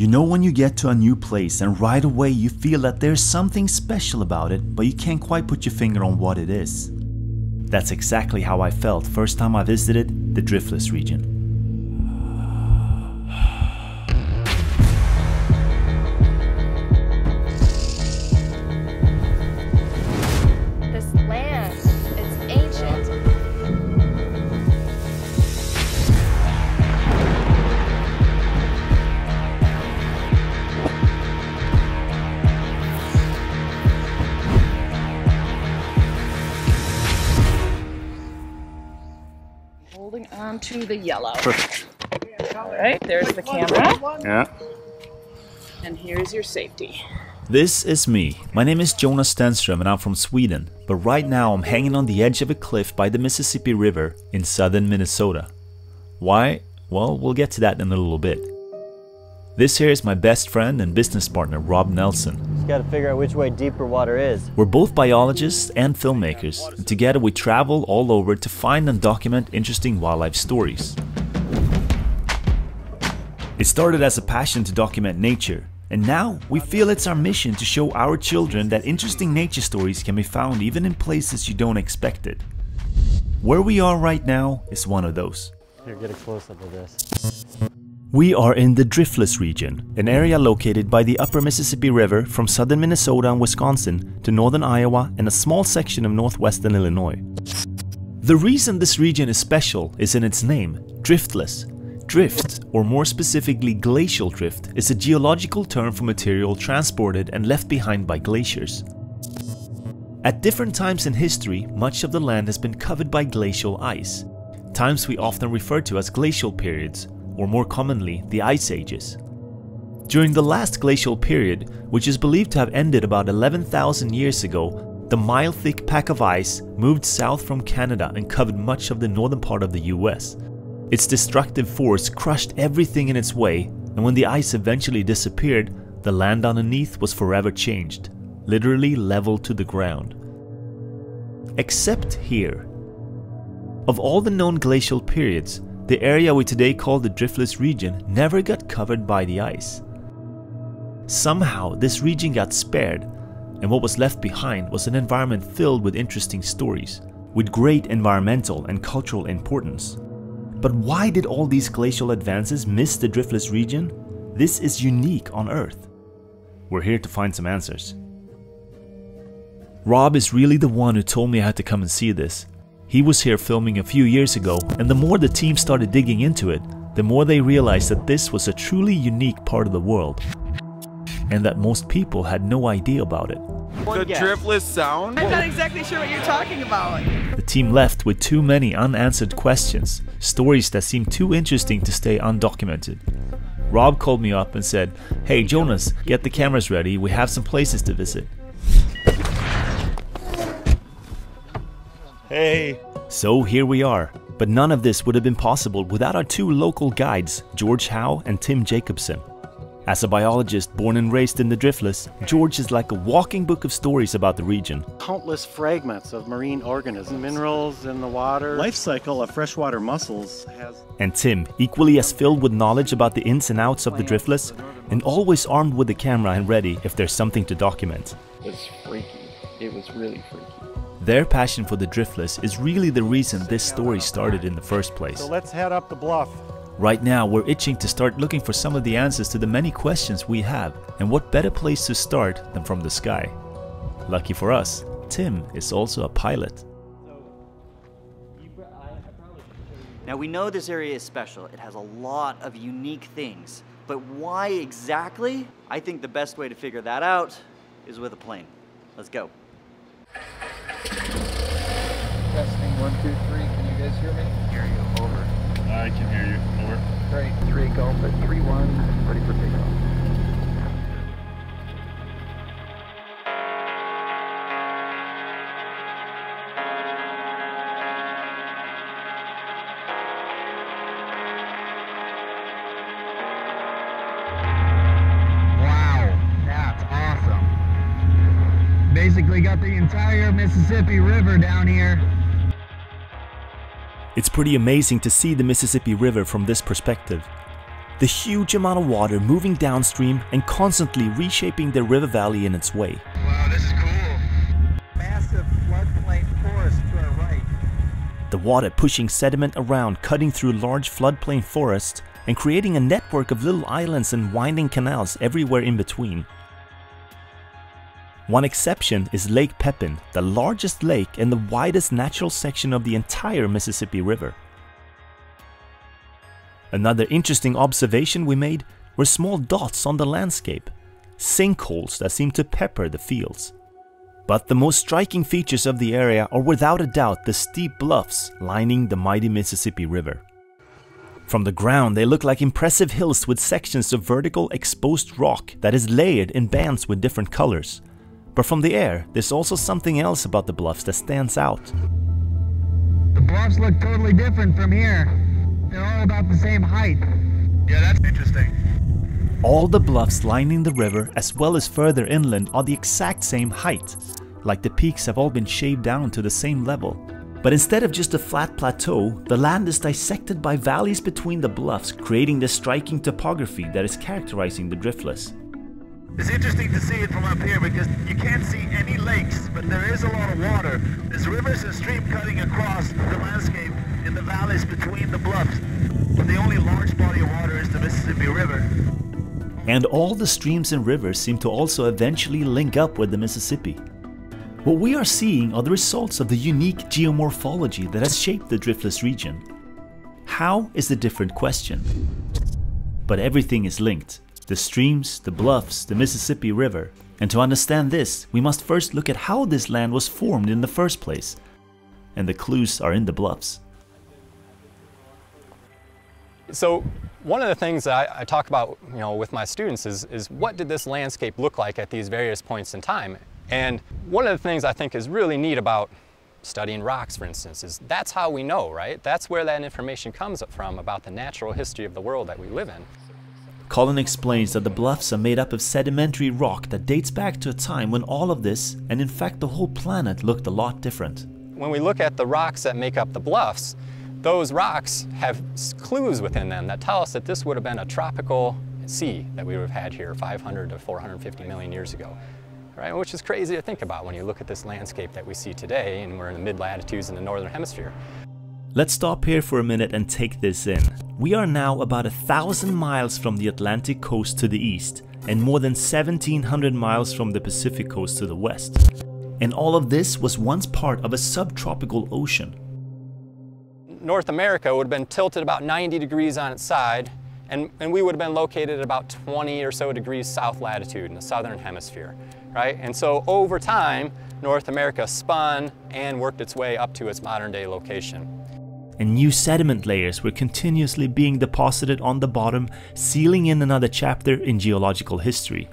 You know when you get to a new place and right away you feel that there's something special about it, but you can't quite put your finger on what it is. That's exactly how I felt first time I visited the Driftless region. This land, it's ancient. Holding on to the yellow. Perfect. All right, there's the camera. Yeah. And here's your safety. This is me. My name is Jonas Stenström and I'm from Sweden, but right now I'm hanging on the edge of a cliff by the Mississippi River in southern Minnesota. Why? Well, we'll get to that in a little bit. This here is my best friend and business partner, Rob Nelson. Just gotta figure out which way deeper water is. We're both biologists and filmmakers, and together we travel all over to find and document interesting wildlife stories. It started as a passion to document nature, and now we feel it's our mission to show our children that interesting nature stories can be found even in places you don't expect it. Where we are right now is one of those. Here, get a close-up of this. We are in the Driftless region, an area located by the upper Mississippi River from southern Minnesota and Wisconsin to northern Iowa and a small section of northwestern Illinois. The reason this region is special is in its name, Driftless. Drift, or more specifically glacial drift, is a geological term for material transported and left behind by glaciers. At different times in history, much of the land has been covered by glacial ice, times we often refer to as glacial periods, or more commonly, the Ice Ages. During the last glacial period, which is believed to have ended about 11,000 years ago, the mile-thick pack of ice moved south from Canada and covered much of the northern part of the US. Its destructive force crushed everything in its way, and when the ice eventually disappeared, the land underneath was forever changed, literally leveled to the ground. Except here. Of all the known glacial periods, the area we today call the Driftless region never got covered by the ice. Somehow this region got spared, and what was left behind was an environment filled with interesting stories, with great environmental and cultural importance. But why did all these glacial advances miss the Driftless region? This is unique on Earth. We're here to find some answers. Rob is really the one who told me I had to come and see this. He was here filming a few years ago, and the more the team started digging into it, the more they realized that this was a truly unique part of the world, and that most people had no idea about it. The Driftless sound? I'm not exactly sure what you're talking about. The team left with too many unanswered questions, stories that seemed too interesting to stay undocumented. Rob called me up and said, "Hey Jonas, get the cameras ready, we have some places to visit." Hey! So here we are, but none of this would have been possible without our two local guides, George Howe and Tim Jacobson. As a biologist born and raised in the Driftless, George is like a walking book of stories about the region. Countless fragments of marine organisms, minerals in the water. Life cycle of freshwater mussels has... And Tim, equally as filled with knowledge about the ins and outs of the Driftless, and always armed with a camera and ready if there's something to document. It was freaky. It was really freaky. Their passion for the Driftless is really the reason this story started in the first place. So let's head up the bluff. Right now, we're itching to start looking for some of the answers to the many questions we have, and what better place to start than from the sky. Lucky for us, Tim is also a pilot. Now we know this area is special. It has a lot of unique things, but why exactly? I think the best way to figure that out is with a plane. Let's go. Testing 1, 2, 3. Can you guys hear me? Hear you. Over. I can hear you. Over. Great. 3 golf at 3-1. Ready for takeoff. Wow, that's awesome. Basically got the entire Mississippi River down here. It's pretty amazing to see the Mississippi River from this perspective. The huge amount of water moving downstream and constantly reshaping the river valley in its way. Wow, this is cool. Massive floodplain forest to our right. The water pushing sediment around, cutting through large floodplain forests and creating a network of little islands and winding canals everywhere in between. One exception is Lake Pepin, the largest lake and the widest natural section of the entire Mississippi River. Another interesting observation we made were small dots on the landscape, sinkholes that seem to pepper the fields. But the most striking features of the area are without a doubt the steep bluffs lining the mighty Mississippi River. From the ground they look like impressive hills with sections of vertical exposed rock that is layered in bands with different colors. But from the air, there's also something else about the bluffs that stands out. The bluffs look totally different from here. They're all about the same height. Yeah, that's interesting. All the bluffs lining the river as well as further inland are the exact same height, like the peaks have all been shaved down to the same level. But instead of just a flat plateau, the land is dissected by valleys between the bluffs, creating the striking topography that is characterizing the Driftless. It's interesting to see it from up here because you can't see any lakes, but there is a lot of water. There's rivers and streams cutting across the landscape in the valleys between the bluffs. But the only large body of water is the Mississippi River. And all the streams and rivers seem to also eventually link up with the Mississippi. What we are seeing are the results of the unique geomorphology that has shaped the Driftless region. How is the different question? But everything is linked. The streams, the bluffs, the Mississippi River. And to understand this, we must first look at how this land was formed in the first place. And the clues are in the bluffs. So one of the things that I talk about, with my students is what did this landscape look like at these various points in time? And one of the things I think is really neat about studying rocks, for instance, is that's how we know, right? That's where that information comes from about the natural history of the world that we live in. Colin explains that the bluffs are made up of sedimentary rock that dates back to a time when all of this, and in fact the whole planet, looked a lot different. When we look at the rocks that make up the bluffs, those rocks have clues within them that tell us that this would have been a tropical sea that we would have had here 500 to 450 million years ago. Right? Which is crazy to think about when you look at this landscape that we see today, and we're in the mid-latitudes in the northern hemisphere. Let's stop here for a minute and take this in. We are now about 1,000 miles from the Atlantic coast to the east, and more than 1,700 miles from the Pacific coast to the west. And all of this was once part of a subtropical ocean. North America would have been tilted about 90 degrees on its side, and we would have been located at about 20 or so degrees south latitude in the southern hemisphere. Right? And so over time, North America spun and worked its way up to its modern day location. And new sediment layers were continuously being deposited on the bottom, sealing in another chapter in geological history.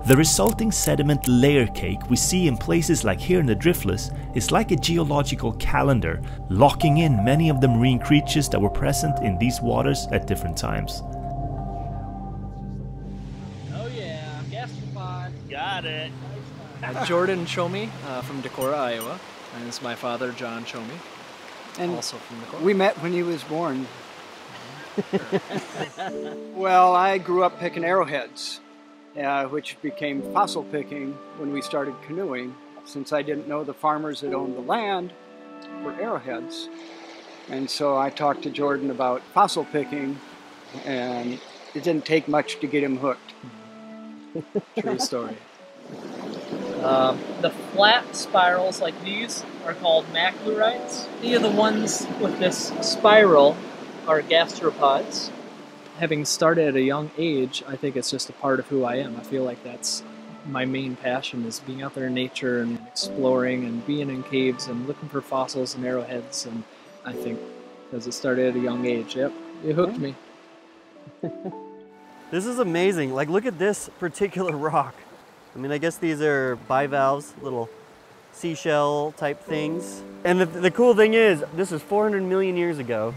The resulting sediment layer cake we see in places like here in the Driftless is like a geological calendar, locking in many of the marine creatures that were present in these waters at different times. Got it. Jordan Chomey from Decorah, Iowa. And this is my father, John Chomey, and also from Decorah. We met when he was born. Well, I grew up picking arrowheads, which became fossil picking when we started canoeing, since I didn't know the farmers that owned the land were arrowheads. And so I talked to Jordan about fossil picking, and it didn't take much to get him hooked. True story. The flat spirals like these are called maclurites. These are the ones with this spiral are gastropods. Having started at a young age, I think it's just a part of who I am. I feel like that's my main passion, is being out there in nature and exploring and being in caves and looking for fossils and arrowheads. And I think because it started at a young age, yep, it hooked me. This is amazing. Like, look at this particular rock. I mean, I guess these are bivalves, little seashell type things. And the cool thing is, this is 400 million years ago,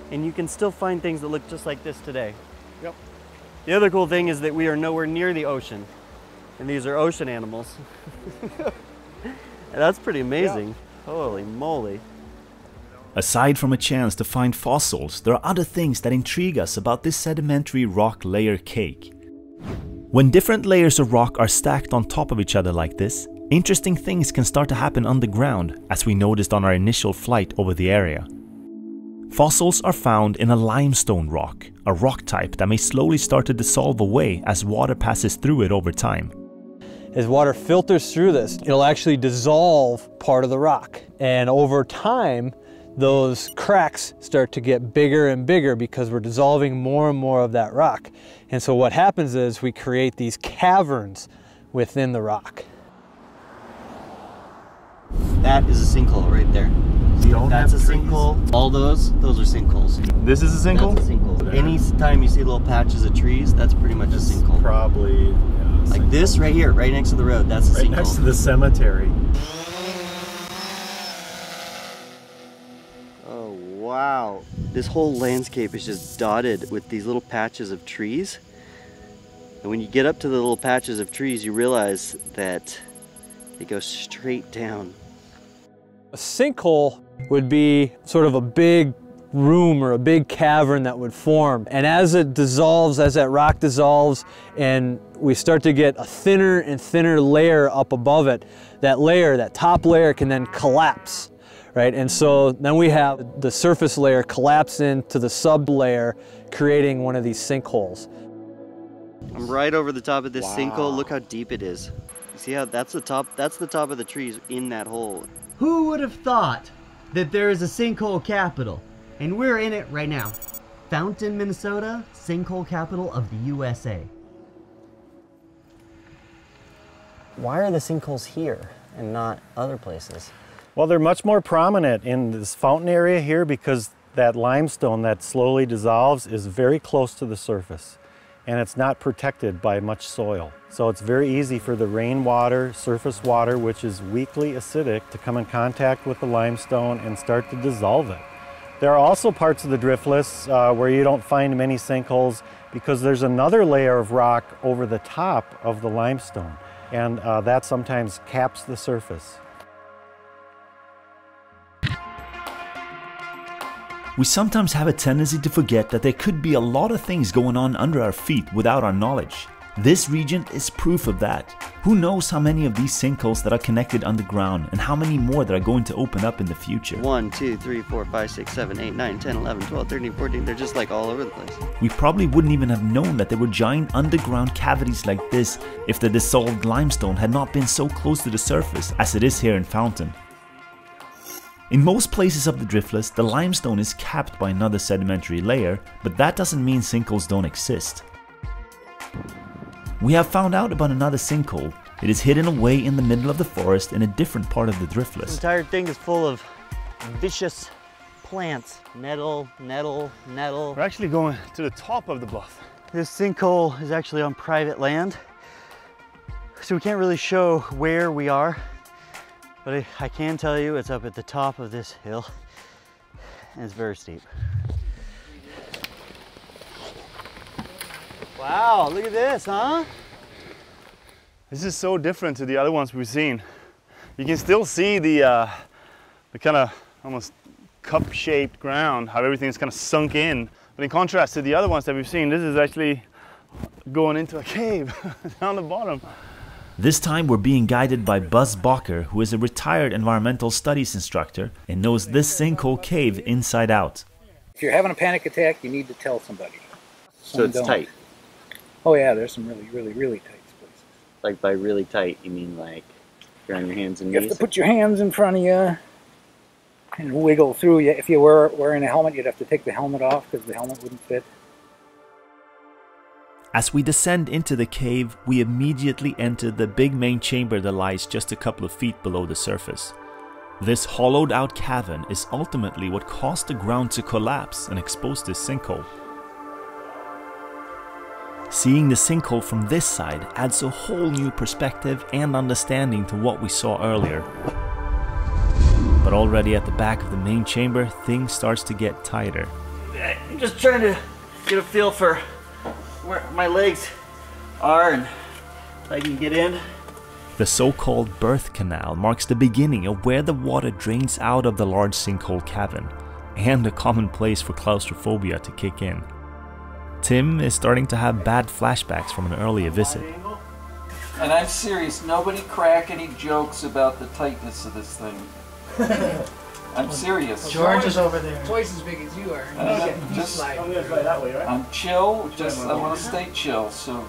and you can still find things that look just like this today. Yep. The other cool thing is that we are nowhere near the ocean, and these are ocean animals. And that's pretty amazing. Yeah. Holy moly. Aside from a chance to find fossils, there are other things that intrigue us about this sedimentary rock layer cake. When different layers of rock are stacked on top of each other like this, interesting things can start to happen underground, as we noticed on our initial flight over the area. Fossils are found in a limestone rock, a rock type that may slowly start to dissolve away as water passes through it over time. As water filters through this, it'll actually dissolve part of the rock. And over time, those cracks start to get bigger and bigger because we're dissolving more and more of that rock. And so what happens is we create these caverns within the rock. That is a sinkhole right there. That's a sinkhole. All those are sinkholes. This is a sinkhole? That's a sinkhole. Any time you see little patches of trees, that's pretty much a sinkhole. Probably, yeah, like this right here, right next to the road, that's a sinkhole. Right next to the cemetery. Oh, wow. This whole landscape is just dotted with these little patches of trees. And when you get up to the little patches of trees, you realize that they go straight down. A sinkhole would be sort of a big room or a big cavern that would form. And as it dissolves, as that rock dissolves, and we start to get a thinner and thinner layer up above it, that layer, that top layer can then collapse, right? And so then we have the surface layer collapse into the sub layer, creating one of these sinkholes. I'm right over the top of this sinkhole. Look how deep it is. You see how that's the top of the trees in that hole. Who would have thought that there is a sinkhole capital? And we're in it right now. Fountain, Minnesota, sinkhole capital of the USA. Why are the sinkholes here and not other places? Well, they're much more prominent in this fountain area here because that limestone that slowly dissolves is very close to the surface and it's not protected by much soil. So it's very easy for the rainwater, surface water, which is weakly acidic, to come in contact with the limestone and start to dissolve it. There are also parts of the Driftless where you don't find many sinkholes because there's another layer of rock over the top of the limestone, and that sometimes caps the surface. We sometimes have a tendency to forget that there could be a lot of things going on under our feet without our knowledge. This region is proof of that. Who knows how many of these sinkholes that are connected underground and how many more that are going to open up in the future. 1, 2, 3, 4, 5, 6, 7, 8, 9, 10, 11, 12, 13, 14. They're just like all over the place. We probably wouldn't even have known that there were giant underground cavities like this if the dissolved limestone had not been so close to the surface as it is here in Fountain. In most places of the Driftless, the limestone is capped by another sedimentary layer, but that doesn't mean sinkholes don't exist. We have found out about another sinkhole. It is hidden away in the middle of the forest in a different part of the Driftless. This entire thing is full of vicious plants. Nettle, nettle, nettle. We're actually going to the top of the bluff. This sinkhole is actually on private land, so we can't really show where we are. But I can tell you it's up at the top of this hill, and it's very steep. Wow, look at this, huh? This is so different to the other ones we've seen. You can still see the kind of almost cup-shaped ground, how everything's kind of sunk in. But in contrast to the other ones that we've seen, this is actually going into a cave down the bottom. This time we're being guided by Buzz Bacher, who is a retired environmental studies instructor and knows this sinkhole cave inside out. If you're having a panic attack, you need to tell somebody. So it's tight? Oh yeah, there's some really tight places. Like by really tight, you mean like you're on your hands and knees? You have to put your hands in front of you and wiggle through. If you were wearing a helmet, you'd have to take the helmet off because the helmet wouldn't fit. As we descend into the cave, we immediately enter the big main chamber that lies just a couple of feet below the surface. This hollowed out cavern is ultimately what caused the ground to collapse and expose this sinkhole. Seeing the sinkhole from this side adds a whole new perspective and understanding to what we saw earlier. But already at the back of the main chamber, things starts to get tighter. I'm just trying to get a feel for where my legs are and if I can get in. The so-called birth canal marks the beginning of where the water drains out of the large sinkhole cavern. and a common place for claustrophobia to kick in. Tim is starting to have bad flashbacks from an earlier visit. And I'm serious, nobody crack any jokes about the tightness of this thing. I'm serious. George is over there. Twice as big as you are. I'm gonna fly that way, right? I'm chill, I want to stay chill, so.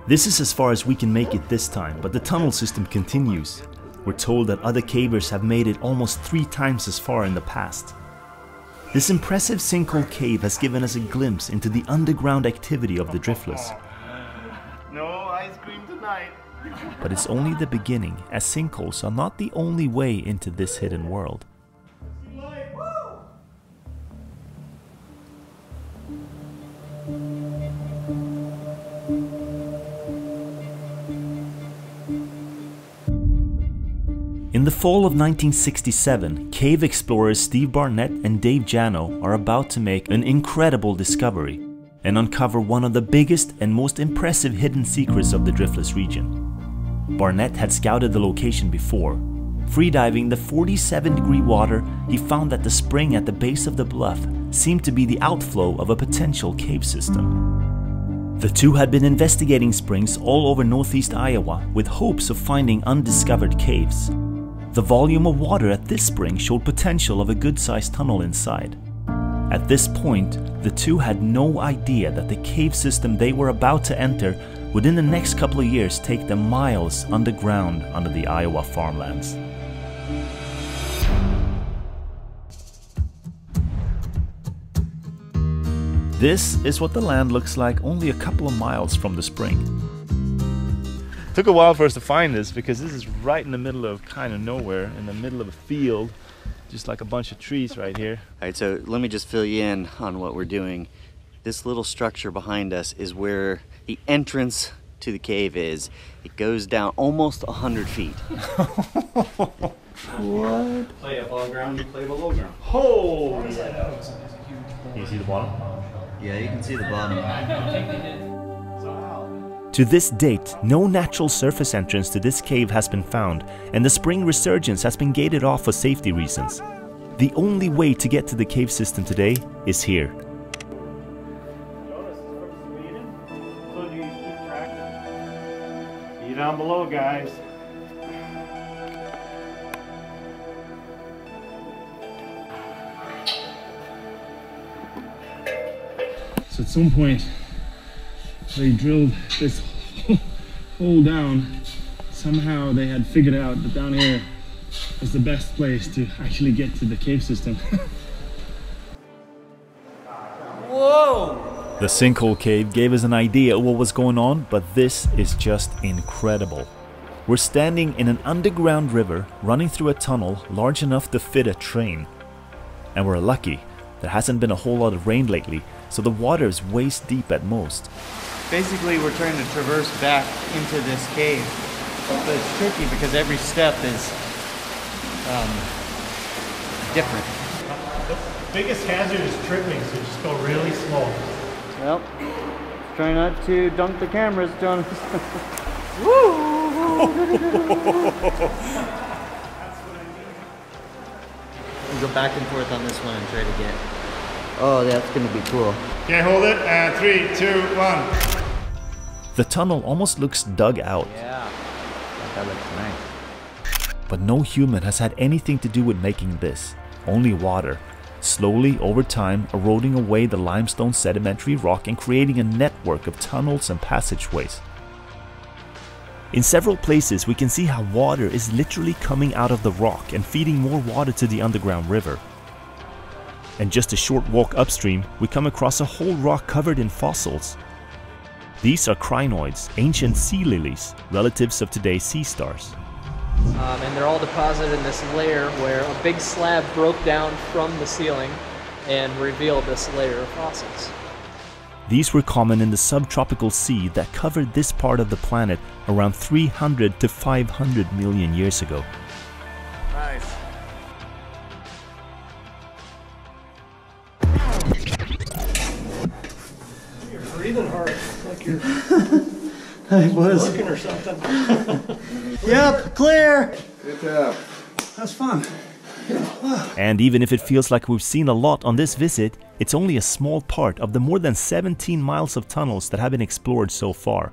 This is as far as we can make it this time, but the tunnel system continues. We're told that other cavers have made it almost 3 times as far in the past. This impressive sinkhole cave has given us a glimpse into the underground activity of the Driftless. No ice cream tonight. But it's only the beginning, as sinkholes are not the only way into this hidden world. In the fall of 1967, cave explorers Steve Barnett and Dave Jano are about to make an incredible discovery and uncover one of the biggest and most impressive hidden secrets of the Driftless region. Barnett had scouted the location before. Freediving the 47-degree water, he found that the spring at the base of the bluff seemed to be the outflow of a potential cave system. The two had been investigating springs all over northeast Iowa with hopes of finding undiscovered caves. The volume of water at this spring showed potential of a good-sized tunnel inside. At this point, the two had no idea that the cave system they were about to enter would in the next couple of years take them miles underground under the Iowa farmlands. This is what the land looks like only a couple of miles from the spring. Took a while for us to find this because this is right in the middle of kind of nowhere, in the middle of a field, just like a bunch of trees right here. All right, so let me just fill you in on what we're doing. This little structure behind us is where the entrance to the cave is. It goes down almost 100 feet. What? Play above ground, you play below ground. Oh! Can you see the bottom? Yeah, you can see the bottom. To this date, no natural surface entrance to this cave has been found, and the spring resurgence has been gated off for safety reasons. The only way to get to the cave system today is here. See down below, guys. So at some point, they drilled this hole down. Somehow they had figured out that down here is the best place to actually get to the cave system. Whoa! The sinkhole cave gave us an idea of what was going on, but this is just incredible. We're standing in an underground river running through a tunnel large enough to fit a train. And we're lucky. There hasn't been a whole lot of rain lately, so the water is waist deep at most. Basically, we're trying to traverse back into this cave, but it's tricky because every step is different. The biggest hazard is tripping, so just go really slow. Well, try not to dunk the cameras, John. Woo! We'll go back and forth on this one and try to get. Oh, that's gonna be cool. Okay, hold it. 3, 2, 1. The tunnel almost looks dug out. Yeah, that looks nice. But no human has had anything to do with making this. Only water. Slowly, over time, eroding away the limestone sedimentary rock and creating a network of tunnels and passageways. In several places, we can see how water is literally coming out of the rock and feeding more water to the underground river. And just a short walk upstream, we come across a whole rock covered in fossils. These are crinoids, ancient sea lilies, relatives of today's sea stars. And they're all deposited in this layer where a big slab broke down from the ceiling and revealed this layer of fossils. These were common in the subtropical sea that covered this part of the planet around 300 to 500 million years ago. Nice. You're breathing hard, like you're It was. Working or something. Yep, clear. Good job. That's fun. And even if it feels like we've seen a lot on this visit, it's only a small part of the more than 17 miles of tunnels that have been explored so far.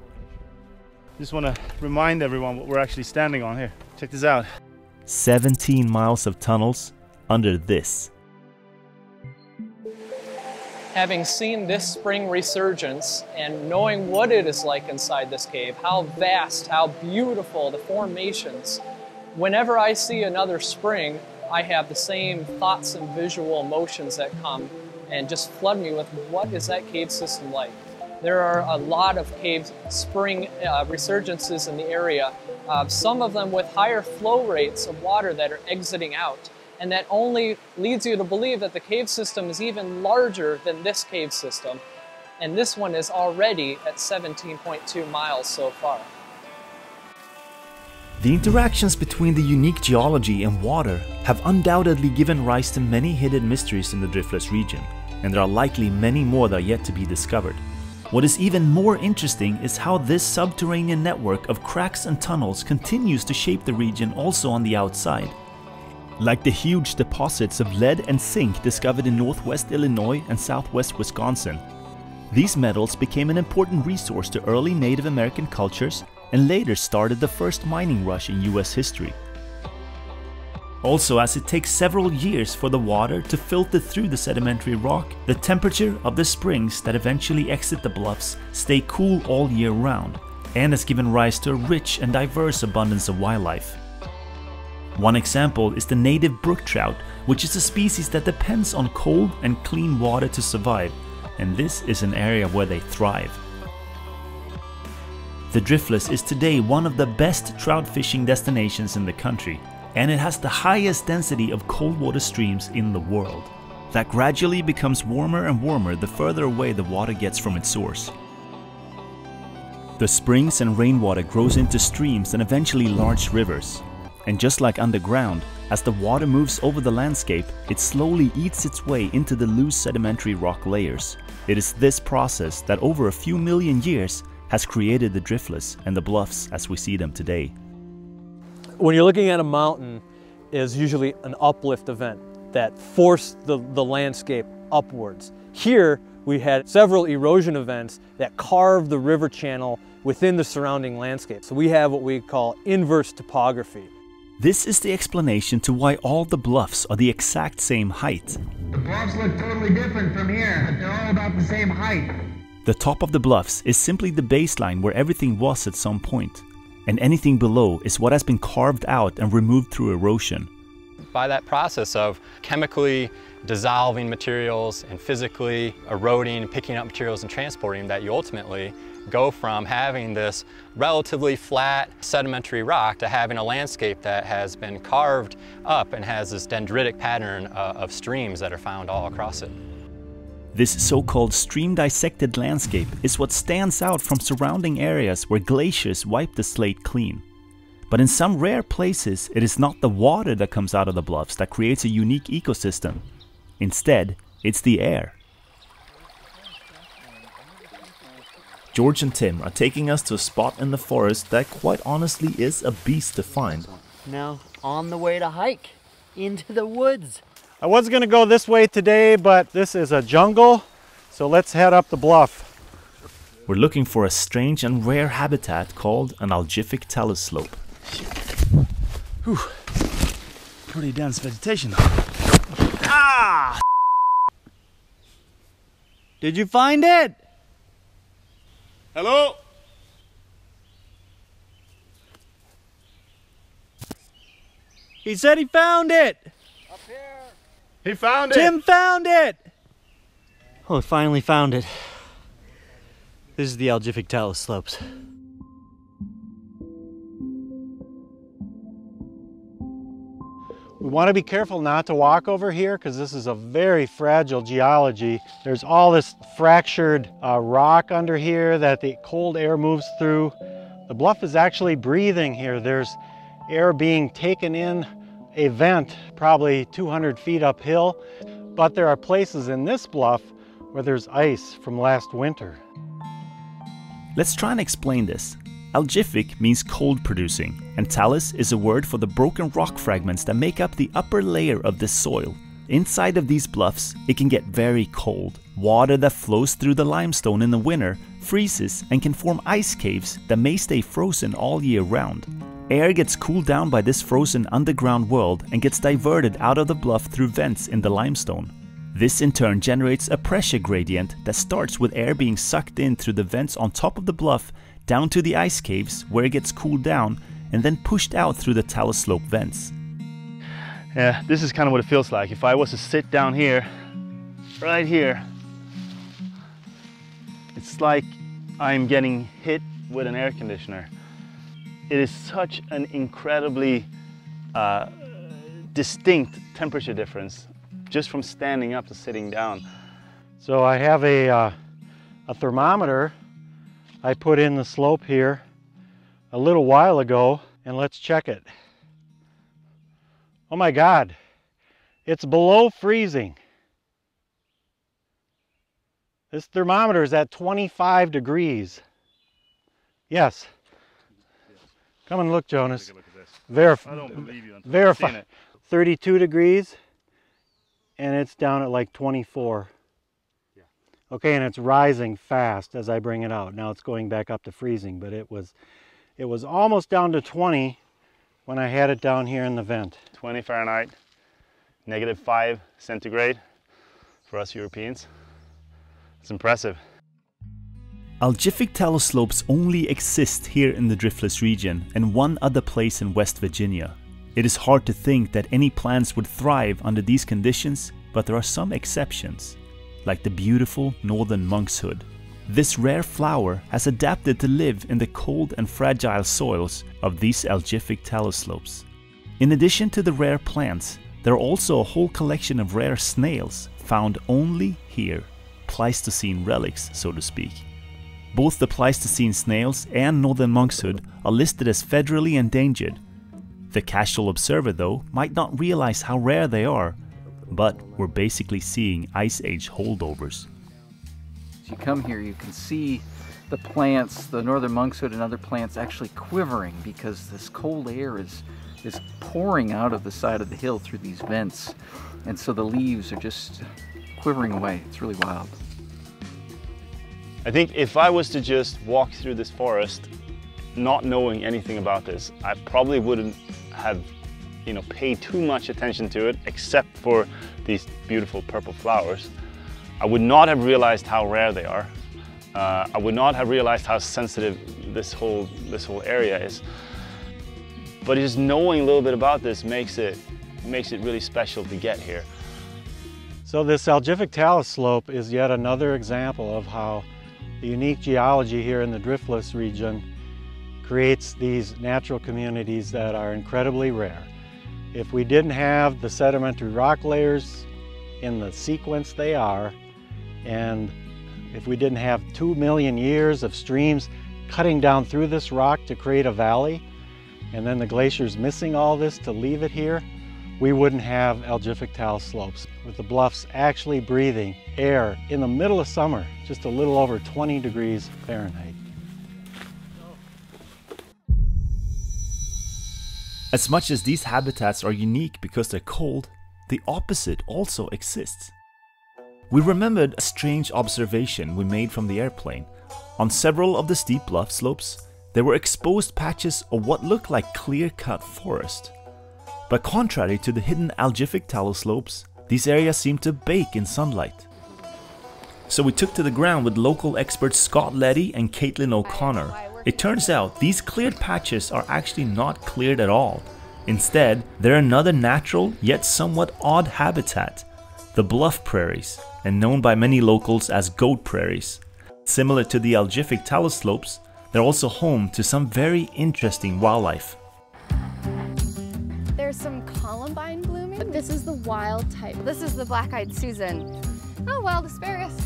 Just want to remind everyone what we're actually standing on here. Check this out. 17 miles of tunnels under this. Having seen this spring resurgence and knowing what it is like inside this cave, how vast, how beautiful the formations, whenever I see another spring, I have the same thoughts and visual emotions that come and just flood me with what is that cave system like. There are a lot of cave spring resurgences in the area, some of them with higher flow rates of water that are exiting out. And that only leads you to believe that the cave system is even larger than this cave system. And this one is already at 17.2 miles so far. The interactions between the unique geology and water have undoubtedly given rise to many hidden mysteries in the Driftless region, and there are likely many more that are yet to be discovered. What is even more interesting is how this subterranean network of cracks and tunnels continues to shape the region also on the outside. Like the huge deposits of lead and zinc discovered in northwest Illinois and southwest Wisconsin. These metals became an important resource to early Native American cultures and later started the first mining rush in US history. Also, as it takes several years for the water to filter through the sedimentary rock, the temperature of the springs that eventually exit the bluffs stay cool all year round, and has given rise to a rich and diverse abundance of wildlife. One example is the native brook trout, which is a species that depends on cold and clean water to survive, and this is an area where they thrive. The Driftless is today one of the best trout fishing destinations in the country, and it has the highest density of cold water streams in the world. That gradually becomes warmer and warmer the further away the water gets from its source. The springs and rainwater grows into streams and eventually large rivers. And just like underground, as the water moves over the landscape, it slowly eats its way into the loose sedimentary rock layers. It is this process that over a few million years has created the Driftless and the bluffs as we see them today. When you're looking at a mountain, is usually an uplift event that forced the landscape upwards. Here, we had several erosion events that carved the river channel within the surrounding landscape. So we have what we call inverse topography. This is the explanation to why all the bluffs are the exact same height. The bluffs look totally different from here, but they're all about the same height. The top of the bluffs is simply the baseline where everything was at some point, and anything below is what has been carved out and removed through erosion. By that process of chemically dissolving materials and physically eroding, picking up materials and transporting, that you ultimately go from having this relatively flat sedimentary rock to having a landscape that has been carved up and has this dendritic pattern of streams that are found all across it. This so-called stream-dissected landscape is what stands out from surrounding areas where glaciers wipe the slate clean. But in some rare places, it is not the water that comes out of the bluffs that creates a unique ecosystem. Instead, it's the air. George and Tim are taking us to a spot in the forest that quite honestly is a beast to find. Now on the way to hike into the woods. I was going to go this way today, but this is a jungle, so let's head up the bluff. We're looking for a strange and rare habitat called an algific talus slope. Whew. Pretty dense vegetation. Ah! Did you find it? Hello? He said he found it! Up here. He found it! Tim found it! Oh, finally found it. This is the algific talus slopes. We want to be careful not to walk over here because this is a very fragile geology. There's all this fractured rock under here that the cold air moves through. The bluff is actually breathing here. There's air being taken in a vent probably 200 feet uphill, but there are places in this bluff where there's ice from last winter. Let's try and explain this. Algific means cold producing, and talus is a word for the broken rock fragments that make up the upper layer of this soil. Inside of these bluffs, it can get very cold. Water that flows through the limestone in the winter freezes and can form ice caves that may stay frozen all year round. Air gets cooled down by this frozen underground world and gets diverted out of the bluff through vents in the limestone. This in turn generates a pressure gradient that starts with air being sucked in through the vents on top of the bluff down to the ice caves where it gets cooled down and then pushed out through the talus slope vents. Yeah, this is kind of what it feels like. If I was to sit down here, right here, it's like I'm getting hit with an air conditioner. It is such an incredibly distinct temperature difference just from standing up to sitting down. So I have a thermometer. I put in the slope here a little while ago, and let's check it. Oh my God, it's below freezing. This thermometer is at 25 degrees. Yes. Come and look, Jonas. Verify. I don't believe you until verify. I've seen it. 32 degrees, and it's down at like 24. Yeah. Okay, and it's rising fast as I bring it out. Now it's going back up to freezing, but it was almost down to 20 when I had it down here in the vent. 20 Fahrenheit, -5 centigrade for us Europeans. It's impressive. Algific talus slopes only exist here in the Driftless region and one other place in West Virginia. It is hard to think that any plants would thrive under these conditions, but there are some exceptions, like the beautiful northern monkshood. This rare flower has adapted to live in the cold and fragile soils of these algific talus slopes. In addition to the rare plants, there are also a whole collection of rare snails found only here, Pleistocene relics, so to speak. Both the Pleistocene snails and northern monkshood are listed as federally endangered. The casual observer, though, might not realize how rare they are, but we're basically seeing Ice Age holdovers. As you come here, you can see the plants, the northern monkshood and other plants actually quivering because this cold air is pouring out of the side of the hill through these vents. And so the leaves are just quivering away. It's really wild. I think if I was to just walk through this forest not knowing anything about this, I probably wouldn't have paid too much attention to it except for these beautiful purple flowers. I would not have realized how rare they are. I would not have realized how sensitive this whole area is. But just knowing a little bit about this makes it really special to get here. So this algific talus slope is yet another example of how the unique geology here in the Driftless region creates these natural communities that are incredibly rare. If we didn't have the sedimentary rock layers in the sequence they are, and if we didn't have 2 million years of streams cutting down through this rock to create a valley, and then the glaciers missing all this to leave it here, we wouldn't have algific talus slopes, with the bluffs actually breathing air in the middle of summer, just a little over 20 degrees Fahrenheit. As much as these habitats are unique because they're cold, the opposite also exists. We remembered a strange observation we made from the airplane. On several of the steep bluff slopes, there were exposed patches of what looked like clear-cut forest. But contrary to the hidden algific talus slopes, these areas seemed to bake in sunlight. So we took to the ground with local experts Scott Leddy and Caitlin O'Connor. It turns out these cleared patches are actually not cleared at all. Instead, they're another natural yet somewhat odd habitat, the bluff prairies, and known by many locals as goat prairies. Similar to the algific talus slopes, they're also home to some very interesting wildlife. There's some columbine blooming, but this is the wild type. This is the black-eyed Susan. Oh, wild asparagus.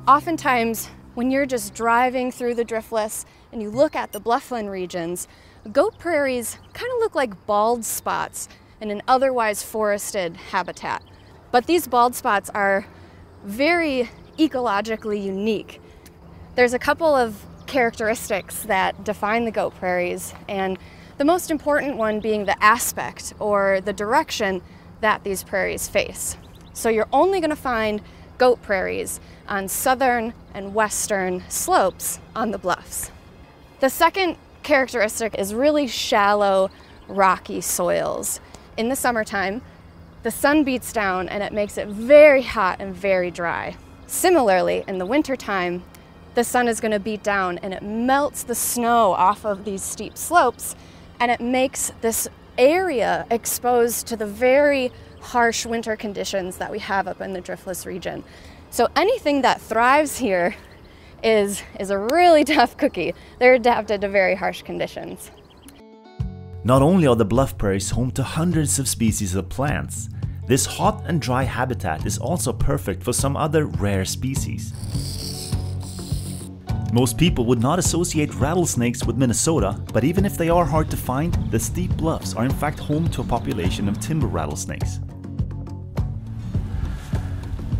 Oftentimes, when you're just driving through the Driftless and you look at the bluffland regions, goat prairies kind of look like bald spots in an otherwise forested habitat. But these bald spots are very ecologically unique. There's a couple of characteristics that define the goat prairies, and the most important one being the aspect or the direction that these prairies face. So you're only going to find goat prairies on southern and western slopes on the bluffs. The second characteristic is really shallow, rocky soils. In the summertime, the sun beats down and it makes it very hot and very dry. Similarly, in the wintertime, the sun is going to beat down and it melts the snow off of these steep slopes, and it makes this area exposed to the very harsh winter conditions that we have up in the Driftless region. So anything that thrives here is a really tough cookie. They're adapted to very harsh conditions. Not only are the bluff prairies home to hundreds of species of plants, this hot and dry habitat is also perfect for some other rare species. Most people would not associate rattlesnakes with Minnesota, but even if they are hard to find, the steep bluffs are in fact home to a population of timber rattlesnakes.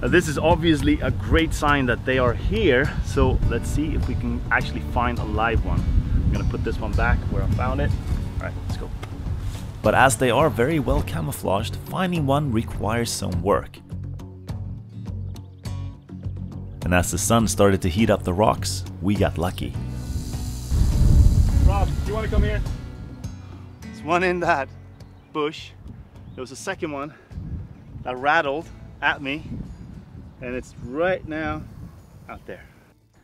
This is obviously a great sign that they are here, so let's see if we can actually find a live one. I'm gonna put this one back where I found it. All right, let's go. But as they are very well camouflaged, finding one requires some work. And as the sun started to heat up the rocks, we got lucky. Rob, do you want to come here? There's one in that bush. There was a second one that rattled at me, and it's right now out there.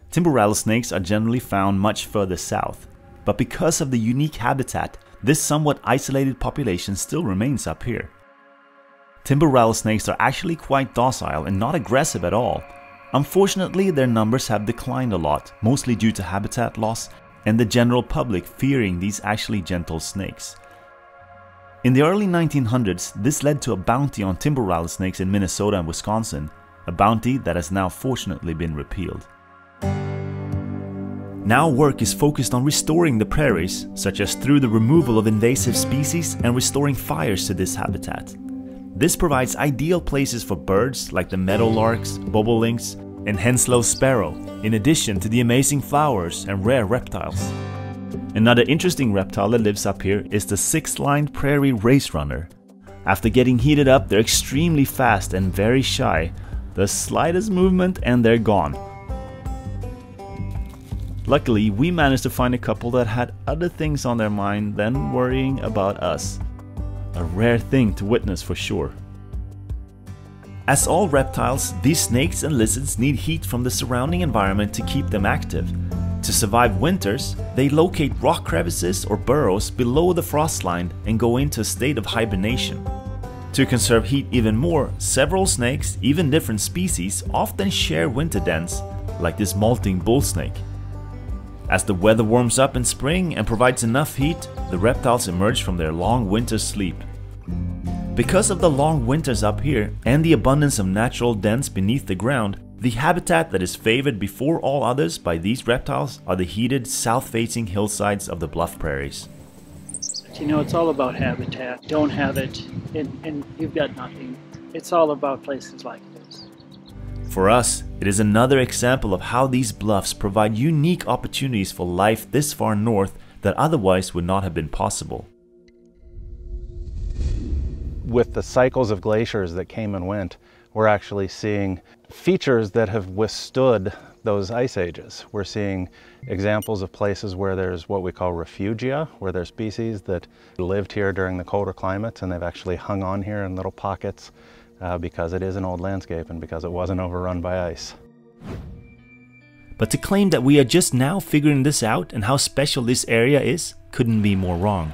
Timber rattlesnakes are generally found much further south, but because of the unique habitat, this somewhat isolated population still remains up here. Timber rattlesnakes are actually quite docile and not aggressive at all. Unfortunately, their numbers have declined a lot, mostly due to habitat loss and the general public fearing these actually gentle snakes. In the early 1900s, this led to a bounty on timber rattlesnakes in Minnesota and Wisconsin, a bounty that has now fortunately been repealed. Now work is focused on restoring the prairies, such as through the removal of invasive species and restoring fires to this habitat. This provides ideal places for birds like the meadowlarks, bobolinks, and Henslow's sparrow, in addition to the amazing flowers and rare reptiles. Another interesting reptile that lives up here is the six-lined prairie race runner. After getting heated up, they're extremely fast and very shy. The slightest movement and they're gone. Luckily, we managed to find a couple that had other things on their mind than worrying about us. A rare thing to witness for sure. As all reptiles, these snakes and lizards need heat from the surrounding environment to keep them active. To survive winters, they locate rock crevices or burrows below the frost line and go into a state of hibernation. To conserve heat even more, several snakes, even different species, often share winter dens, like this molting bull snake. As the weather warms up in spring and provides enough heat, the reptiles emerge from their long winter sleep. Because of the long winters up here and the abundance of natural dens beneath the ground, the habitat that is favored before all others by these reptiles are the heated south-facing hillsides of the bluff prairies. You know, it's all about habitat. Don't have it, and you've got nothing. It's all about places like this. For us, it is another example of how these bluffs provide unique opportunities for life this far north that otherwise would not have been possible. With the cycles of glaciers that came and went, we're actually seeing features that have withstood those ice ages. We're seeing examples of places where there's what we call refugia, where there's species that lived here during the colder climates and they've actually hung on here in little pockets because it is an old landscape and because it wasn't overrun by ice. But to claim that we are just now figuring this out and how special this area is couldn't be more wrong.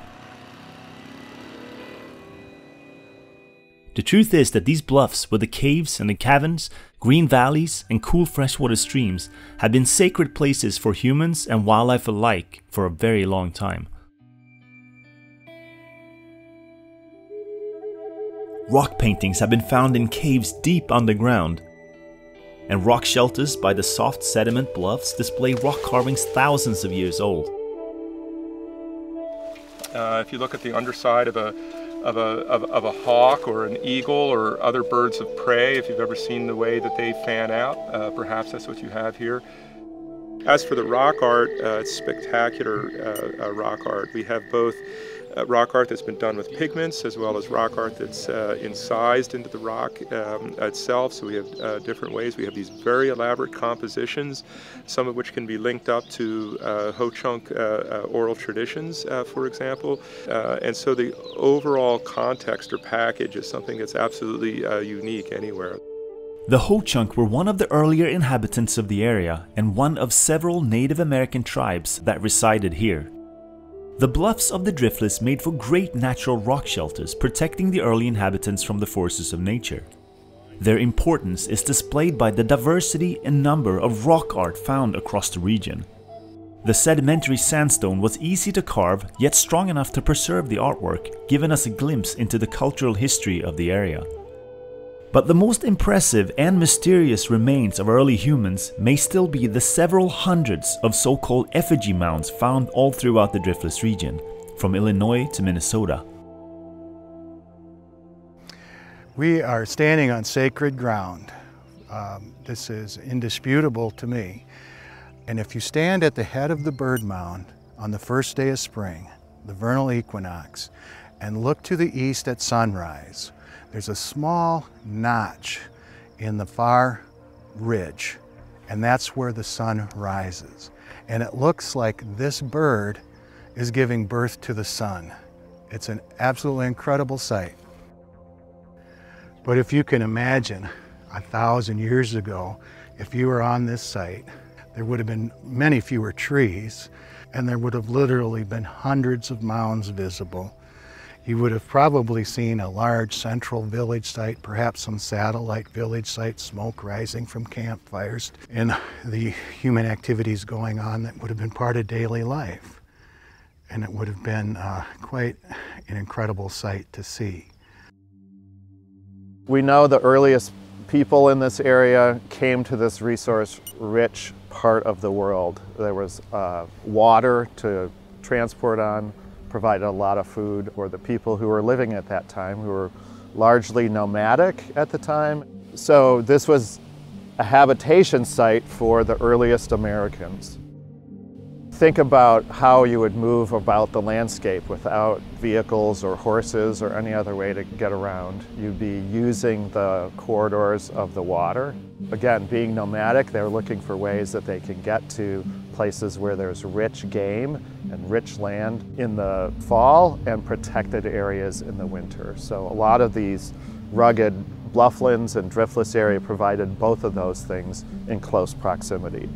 The truth is that these bluffs with the caves and the caverns, green valleys and cool freshwater streams have been sacred places for humans and wildlife alike for a very long time. Rock paintings have been found in caves deep underground, and rock shelters by the soft sediment bluffs display rock carvings thousands of years old. If you look at the underside of a hawk or an eagle or other birds of prey, if you've ever seen the way that they fan out, perhaps that's what you have here. As for the rock art, it's spectacular rock art. We have both rock art that's been done with pigments as well as rock art that's incised into the rock itself. So we have different ways. We have these very elaborate compositions, some of which can be linked up to Ho-Chunk oral traditions, for example. And so the overall context or package is something that's absolutely unique anywhere. The Ho-Chunk were one of the earlier inhabitants of the area and one of several Native American tribes that resided here. The bluffs of the Driftless made for great natural rock shelters, protecting the early inhabitants from the forces of nature. Their importance is displayed by the diversity and number of rock art found across the region. The sedimentary sandstone was easy to carve, yet strong enough to preserve the artwork, giving us a glimpse into the cultural history of the area. But the most impressive and mysterious remains of early humans may still be the several hundreds of so-called effigy mounds found all throughout the Driftless region, from Illinois to Minnesota. We are standing on sacred ground. This is indisputable to me. And if you stand at the head of the bird mound on the first day of spring, the vernal equinox, and look to the east at sunrise, there's a small notch in the far ridge, and that's where the sun rises. And it looks like this bird is giving birth to the sun. It's an absolutely incredible sight. But if you can imagine 1,000 years ago, if you were on this site, there would have been many fewer trees, and there would have literally been hundreds of mounds visible. You would have probably seen a large central village site, perhaps some satellite village sites, smoke rising from campfires, and the human activities going on that would have been part of daily life. And it would have been quite an incredible sight to see. We know the earliest people in this area came to this resource-rich part of the world. There was water to transport on, provided a lot of food for the people who were living at that time, who were largely nomadic at the time. So this was a habitation site for the earliest Americans. Think about how you would move about the landscape without vehicles or horses or any other way to get around. You'd be using the corridors of the water. Again, being nomadic, they're looking for ways that they can get to places where there's rich game and rich land in the fall and protected areas in the winter. So a lot of these rugged blufflands and driftless area provided both of those things in close proximity.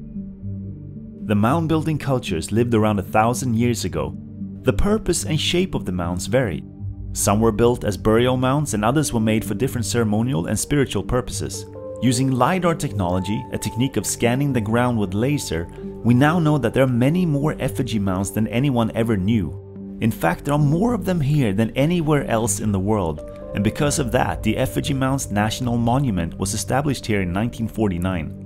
The mound building cultures lived around 1,000 years ago. The purpose and shape of the mounds varied. Some were built as burial mounds and others were made for different ceremonial and spiritual purposes. Using LiDAR technology, a technique of scanning the ground with laser, we now know that there are many more effigy mounds than anyone ever knew. In fact, there are more of them here than anywhere else in the world, and because of that, the Effigy Mounds National Monument was established here in 1949.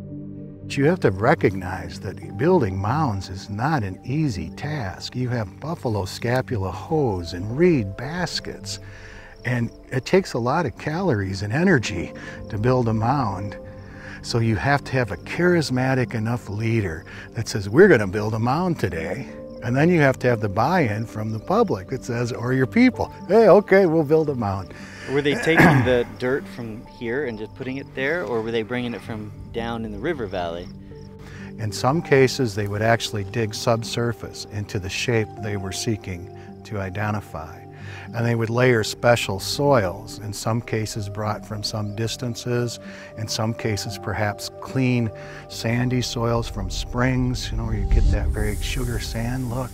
You have to recognize that building mounds is not an easy task. You have buffalo scapula hose and reed baskets, and it takes a lot of calories and energy to build a mound. So you have to have a charismatic enough leader that says, we're going to build a mound today. And then you have to have the buy-in from the public that says, or your people, hey, okay, we'll build a mound. Were they taking the dirt from here and just putting it there, or were they bringing it from down in the river valley? In some cases, they would actually dig subsurface into the shape they were seeking to identify. And they would layer special soils, in some cases brought from some distances, in some cases perhaps clean sandy soils from springs, you know, where you get that very sugar sand look.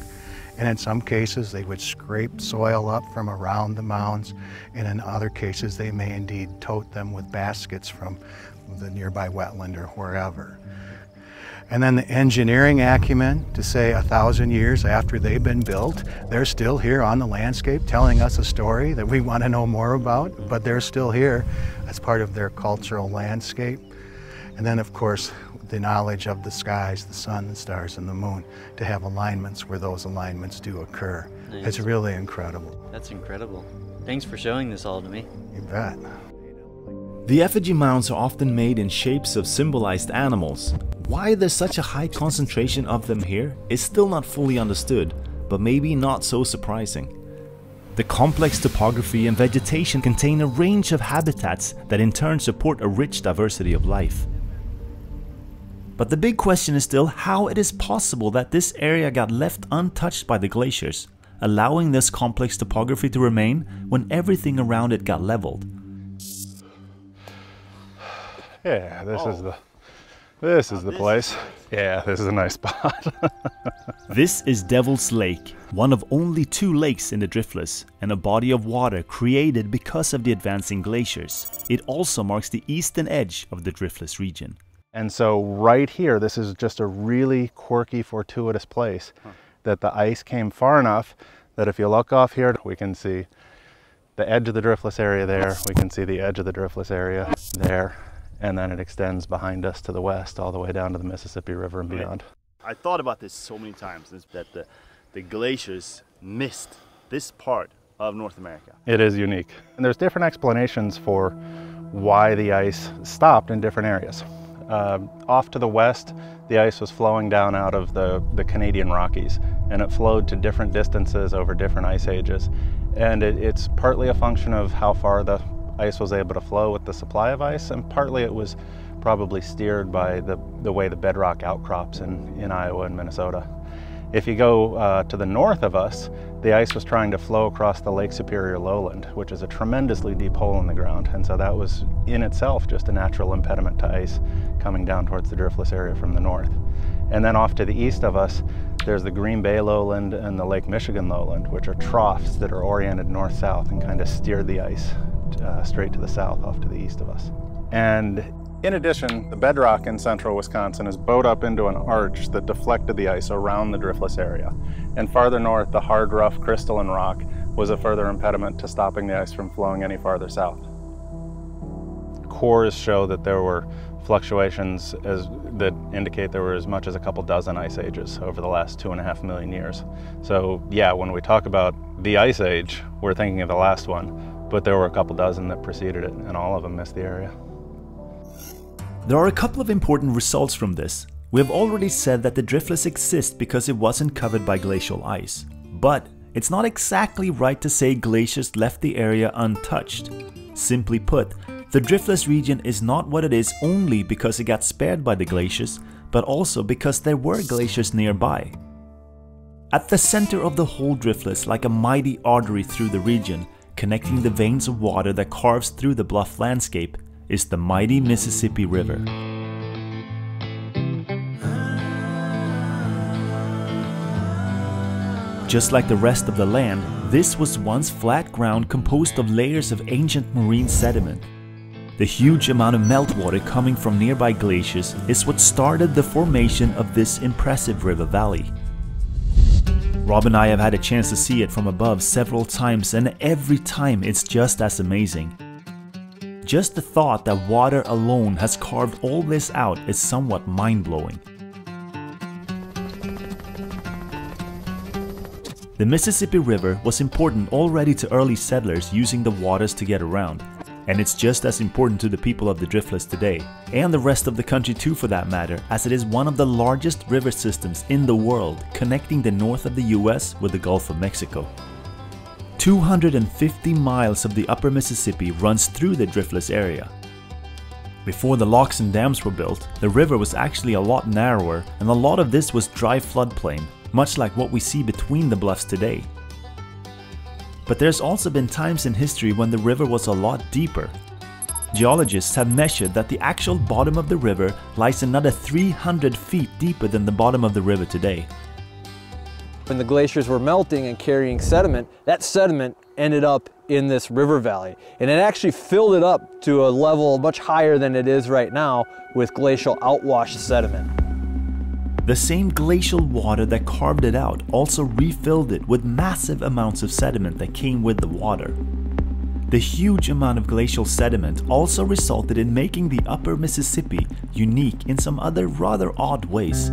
And in some cases they would scrape soil up from around the mounds, and in other cases they may indeed tote them with baskets from the nearby wetland or wherever. And then the engineering acumen to say 1,000 years after they've been built, they're still here on the landscape telling us a story that we want to know more about, but they're still here as part of their cultural landscape. And then of course, the knowledge of the skies, the sun, the stars, and the moon, to have alignments where those alignments do occur. Nice. It's really incredible. That's incredible. Thanks for showing this all to me. You bet. The effigy mounds are often made in shapes of symbolized animals. Why there's such a high concentration of them here is still not fully understood, but maybe not so surprising. The complex topography and vegetation contain a range of habitats that in turn support a rich diversity of life. But the big question is still how it is possible that this area got left untouched by the glaciers, allowing this complex topography to remain when everything around it got leveled. Yeah, this is the place. Yeah, this is a nice spot. This is Devil's Lake, one of only 2 lakes in the Driftless, and a body of water created because of the advancing glaciers. It also marks the eastern edge of the Driftless region. And so right here, this is just a really quirky, fortuitous place that the ice came far enough that if you look off here, we can see the edge of the Driftless area there, we can see the edge of the Driftless area there, and then it extends behind us to the west all the way down to the Mississippi River and beyond. I thought about this so many times, that the glaciers missed this part of North America. It is unique. And there's different explanations for why the ice stopped in different areas. Off to the west, the ice was flowing down out of the Canadian Rockies, and it flowed to different distances over different ice ages. And it's partly a function of how far the ice was able to flow with the supply of ice, and partly it was probably steered by the way the bedrock outcrops in Iowa and Minnesota. If you go to the north of us, the ice was trying to flow across the Lake Superior lowland, which is a tremendously deep hole in the ground, and so that was in itself just a natural impediment to ice coming down towards the Driftless area from the north. And then off to the east of us, there's the Green Bay lowland and the Lake Michigan lowland, which are troughs that are oriented north-south and kind of steered the ice straight to the south off to the east of us. And in addition, the bedrock in central Wisconsin is bowed up into an arch that deflected the ice around the Driftless area. And farther north, the hard, rough crystalline rock was a further impediment to stopping the ice from flowing any farther south. Cores show that there were fluctuations that indicate there were as much as a couple dozen ice ages over the last 2.5 million years. So yeah, when we talk about the ice age, we're thinking of the last one, but there were a couple dozen that preceded it, and all of them missed the area. There are a couple of important results from this. We have already said that the Driftless exists because it wasn't covered by glacial ice. But it's not exactly right to say glaciers left the area untouched. Simply put, the Driftless region is not what it is only because it got spared by the glaciers, but also because there were glaciers nearby. At the center of the whole Driftless, like a mighty artery through the region, connecting the veins of water that carves through the bluff landscape, is the mighty Mississippi River. Just like the rest of the land, this was once flat ground composed of layers of ancient marine sediment. The huge amount of meltwater coming from nearby glaciers is what started the formation of this impressive river valley. Rob and I have had a chance to see it from above several times, and every time it's just as amazing. Just the thought that water alone has carved all this out is somewhat mind-blowing. The Mississippi River was important already to early settlers using the waters to get around, and it's just as important to the people of the Driftless today, and the rest of the country too for that matter, as it is one of the largest river systems in the world, connecting the north of the US with the Gulf of Mexico. 250 miles of the upper Mississippi runs through the Driftless area. Before the locks and dams were built, the river was actually a lot narrower, and a lot of this was dry floodplain, much like what we see between the bluffs today. But there's also been times in history when the river was a lot deeper. Geologists have measured that the actual bottom of the river lies another 300 feet deeper than the bottom of the river today. When the glaciers were melting and carrying sediment, that sediment ended up in this river valley. And it actually filled it up to a level much higher than it is right now with glacial outwash sediment. The same glacial water that carved it out also refilled it with massive amounts of sediment that came with the water. The huge amount of glacial sediment also resulted in making the upper Mississippi unique in some other rather odd ways.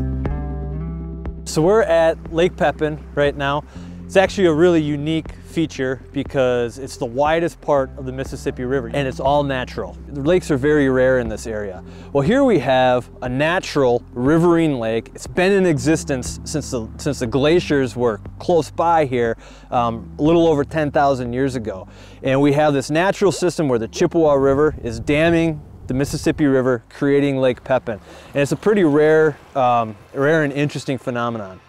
So we're at Lake Pepin right now. It's actually a really unique feature because it's the widest part of the Mississippi River and it's all natural. The lakes are very rare in this area. Well, here we have a natural riverine lake. It's been in existence since the glaciers were close by here a little over 10,000 years ago. And we have this natural system where the Chippewa River is damming the Mississippi River, creating Lake Pepin. And it's a pretty rare and interesting phenomenon.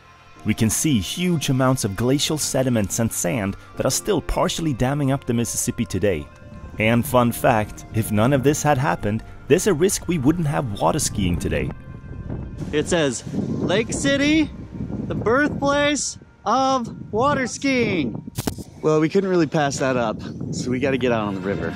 We can see huge amounts of glacial sediments and sand that are still partially damming up the Mississippi today. And fun fact, if none of this had happened, there's a risk we wouldn't have water skiing today. It says, Lake City, the birthplace of water skiing. Well, we couldn't really pass that up, so we got to get out on the river.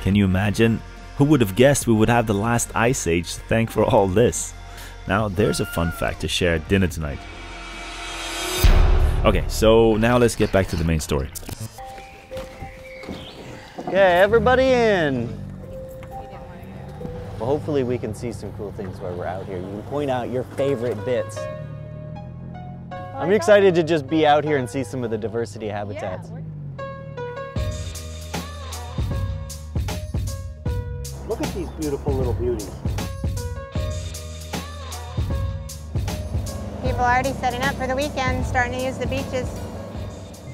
Can you imagine? Who would have guessed we would have the last ice age to thank for all this? Now there's a fun fact to share at dinner tonight. Okay, so now let's get back to the main story. Okay, everybody in. Well, hopefully we can see some cool things while we're out here. You can point out your favorite bits. I'm excited to just be out here and see some of the diversity habitats. Look at these beautiful little beauties. People are already setting up for the weekend, starting to use the beaches.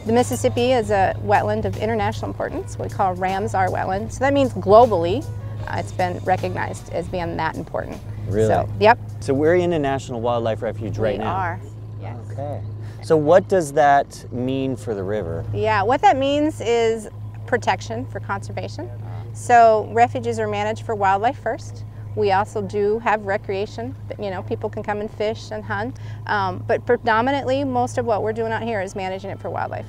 The Mississippi is a wetland of international importance, what we call Ramsar wetland. So that means globally, it's been recognized as being that important. Really? So, yep. So we're in a National Wildlife Refuge right now. We are, yes. Okay. So what does that mean for the river? Yeah, what that means is protection for conservation. So refuges are managed for wildlife first. We also do have recreation, you know, people can come and fish and hunt, but predominantly most of what we're doing out here is managing it for wildlife.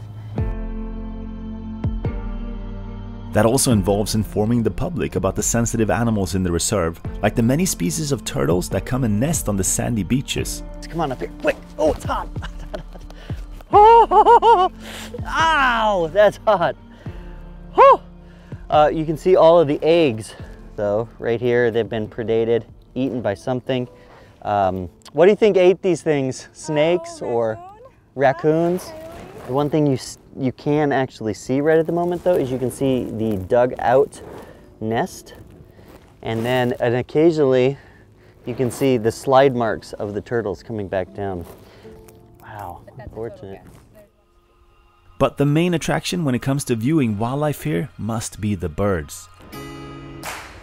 That also involves informing the public about the sensitive animals in the reserve, like the many species of turtles that come and nest on the sandy beaches. Come on up here, quick! Oh, it's hot! Oh, ow, that's hot! Oh. You can see all of the eggs, though, right here. They've been predated, eaten by something. What do you think ate these things? Snakes or raccoons? The one thing you can actually see right at the moment, though, is you can see the dug out nest. And then occasionally you can see the slide marks of the turtles coming back down. Wow, fortunate. But the main attraction when it comes to viewing wildlife here must be the birds.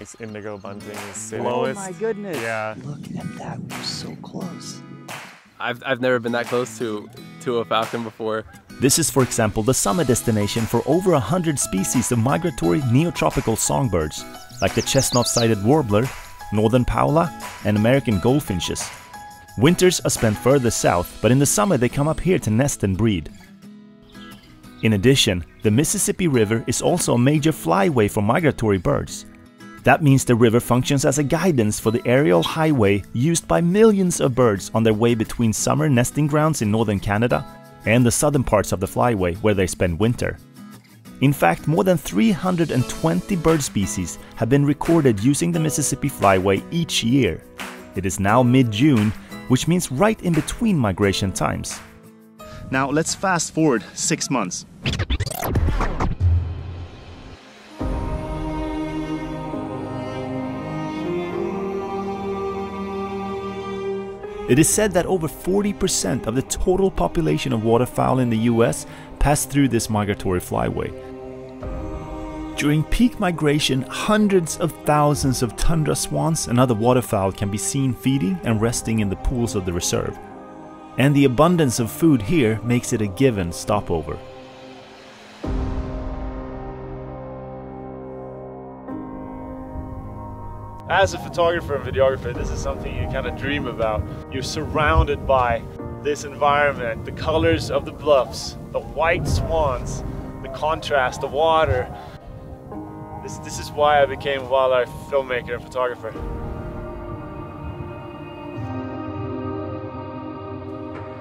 It's indigo bunting is the lowest. Oh my goodness! Yeah. Look at that, we're so close. I've never been that close to a falcon before. This is, for example, the summer destination for over 100 species of migratory neotropical songbirds, like the chestnut-sided warbler, northern pawla, and American goldfinches. Winters are spent further south, but in the summer they come up here to nest and breed. In addition, the Mississippi River is also a major flyway for migratory birds. That means the river functions as a guidance for the aerial highway used by millions of birds on their way between summer nesting grounds in northern Canada and the southern parts of the flyway where they spend winter. In fact, more than 320 bird species have been recorded using the Mississippi Flyway each year. It is now mid-June, which means right in between migration times. Now let's fast forward 6 months. It is said that over 40% of the total population of waterfowl in the US pass through this migratory flyway. During peak migration, hundreds of thousands of tundra swans and other waterfowl can be seen feeding and resting in the pools of the reserve. And the abundance of food here makes it a given stopover. As a photographer and videographer, this is something you kind of dream about. You're surrounded by this environment, the colors of the bluffs, the white swans, the contrast, the water. This is why I became a wildlife filmmaker and photographer.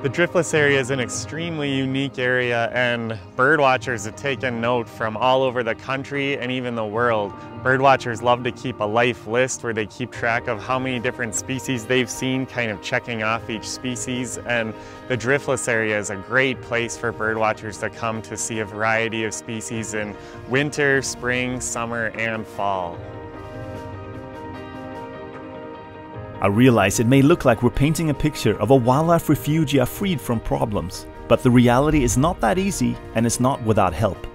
The Driftless area is an extremely unique area, and birdwatchers have taken note from all over the country and even the world. Birdwatchers love to keep a life list where they keep track of how many different species they've seen, kind of checking off each species, and the Driftless area is a great place for birdwatchers to come to see a variety of species in winter, spring, summer, and fall. I realize it may look like we're painting a picture of a wildlife refugia freed from problems, but the reality is not that easy and is not without help.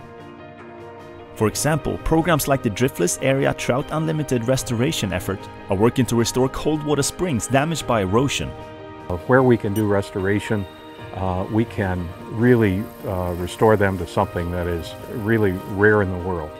For example, programs like the Driftless Area Trout Unlimited restoration effort are working to restore cold water springs damaged by erosion. Where we can do restoration, we can really restore them to something that is really rare in the world.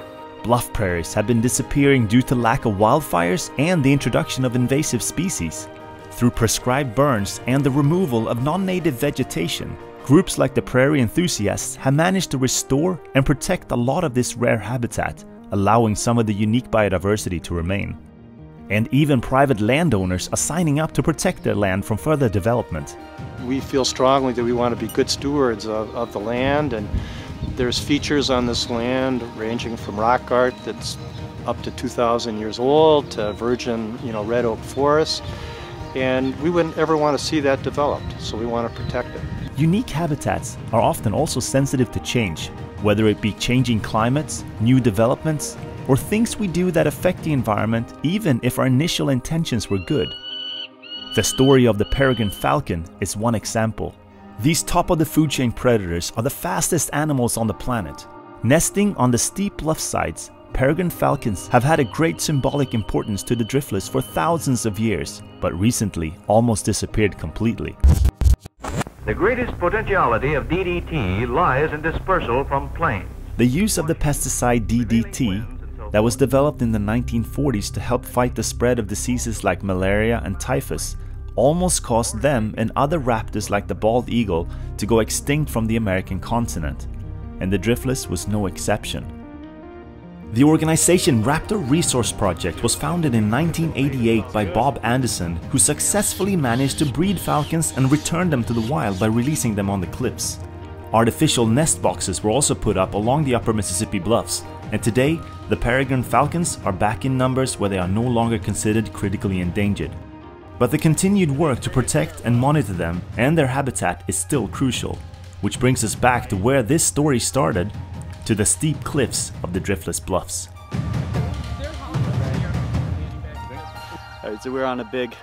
Bluff prairies have been disappearing due to lack of wildfires and the introduction of invasive species. Through prescribed burns and the removal of non-native vegetation, groups like the Prairie Enthusiasts have managed to restore and protect a lot of this rare habitat, allowing some of the unique biodiversity to remain. And even private landowners are signing up to protect their land from further development. We feel strongly that we want to be good stewards of the land, and there's features on this land ranging from rock art that's up to 2,000 years old to virgin, red oak forests, and we wouldn't ever want to see that developed, so we want to protect it. Unique habitats are often also sensitive to change, whether it be changing climates, new developments, or things we do that affect the environment even if our initial intentions were good. The story of the peregrine falcon is one example. These top-of-the-food chain predators are the fastest animals on the planet. Nesting on the steep bluff sides, peregrine falcons have had a great symbolic importance to the Driftless for thousands of years, but recently almost disappeared completely. The greatest potentiality of DDT lies in dispersal from planes. The use of the pesticide DDT that was developed in the 1940s to help fight the spread of diseases like malaria and typhus almost caused them and other raptors like the bald eagle to go extinct from the American continent, and the Driftless was no exception. The organization Raptor Resource Project was founded in 1988 by Bob Anderson, who successfully managed to breed falcons and return them to the wild by releasing them on the cliffs. Artificial nest boxes were also put up along the upper Mississippi bluffs, and today the peregrine falcons are back in numbers where they are no longer considered critically endangered. But the continued work to protect and monitor them and their habitat is still crucial, which brings us back to where this story started, to the steep cliffs of the Driftless Bluffs. Alright, so we're on a big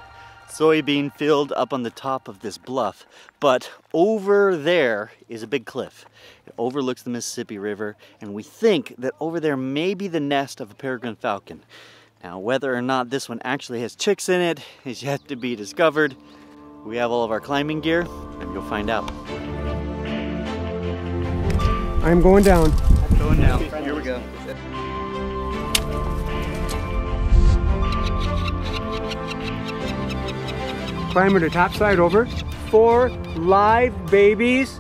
soybean field up on the top of this bluff, but over there is a big cliff. It overlooks the Mississippi River, and we think that over there may be the nest of a peregrine falcon. Now, whether or not this one actually has chicks in it is yet to be discovered. We have all of our climbing gear, and you'll find out. I'm going down. I'm going down. Here we go. Climber to top side over. 4 live babies.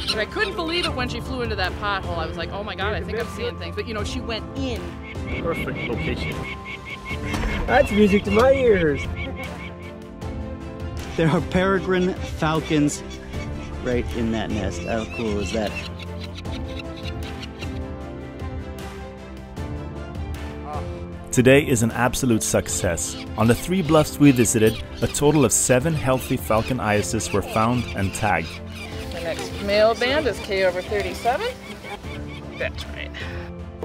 But I couldn't believe it when she flew into that pothole. I was like, oh my God, I think I'm seeing things. But she went in. Perfect location. That's music to my ears. There are peregrine falcons right in that nest. How cool is that? Today is an absolute success. On the 3 bluffs we visited, a total of 7 healthy falcon irises were found and tagged. The next male band is K over 37. That's right.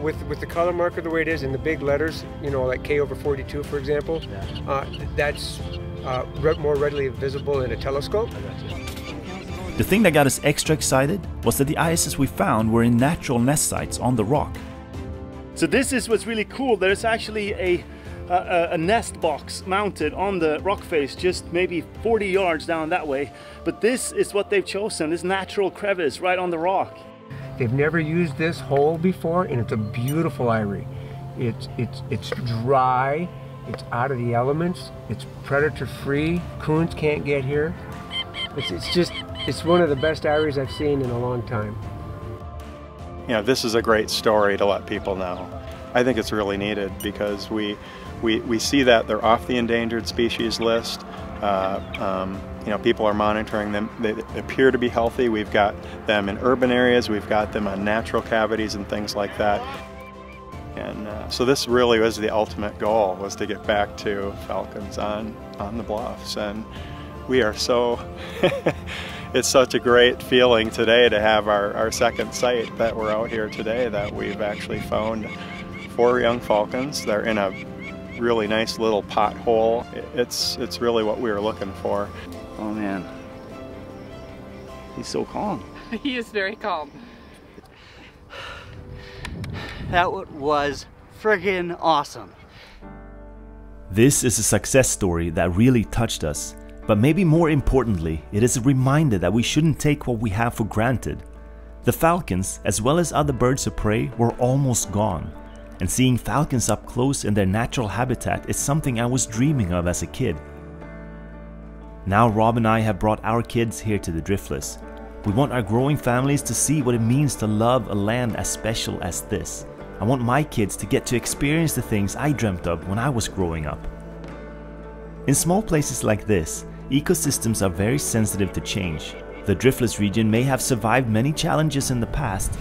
With the color marker the way it is in the big letters, like K over 42, for example, that's more readily visible in a telescope. The thing that got us extra excited was that the irises we found were in natural nest sites on the rock. So this is what's really cool. There's actually a nest box mounted on the rock face just maybe 40 yards down that way. But this is what they've chosen, this natural crevice right on the rock. They've never used this hole before, and it's a beautiful eyrie. It's dry, it's out of the elements, it's predator free, coons can't get here. It's one of the best eyries I've seen in a long time. This is a great story to let people know. I think it's really needed because we see that they're off the endangered species list. You know, people are monitoring them. They appear to be healthy. We've got them in urban areas. We've got them on natural cavities and things like that. And so this really was the ultimate goal, was to get back to falcons on the bluffs. And we are so, it's such a great feeling today to have our second site that we're out here today, that we've actually found 4 young falcons. They're in a really nice little pothole. It's really what we were looking for. Oh man, he's so calm. He is very calm. That was friggin' awesome. This is a success story that really touched us, but maybe more importantly, it is a reminder that we shouldn't take what we have for granted. The falcons, as well as other birds of prey, were almost gone, and seeing falcons up close in their natural habitat is something I was dreaming of as a kid. Now Rob and I have brought our kids here to the Driftless. We want our growing families to see what it means to love a land as special as this. I want my kids to get to experience the things I dreamt of when I was growing up. In small places like this, ecosystems are very sensitive to change. The Driftless region may have survived many challenges in the past,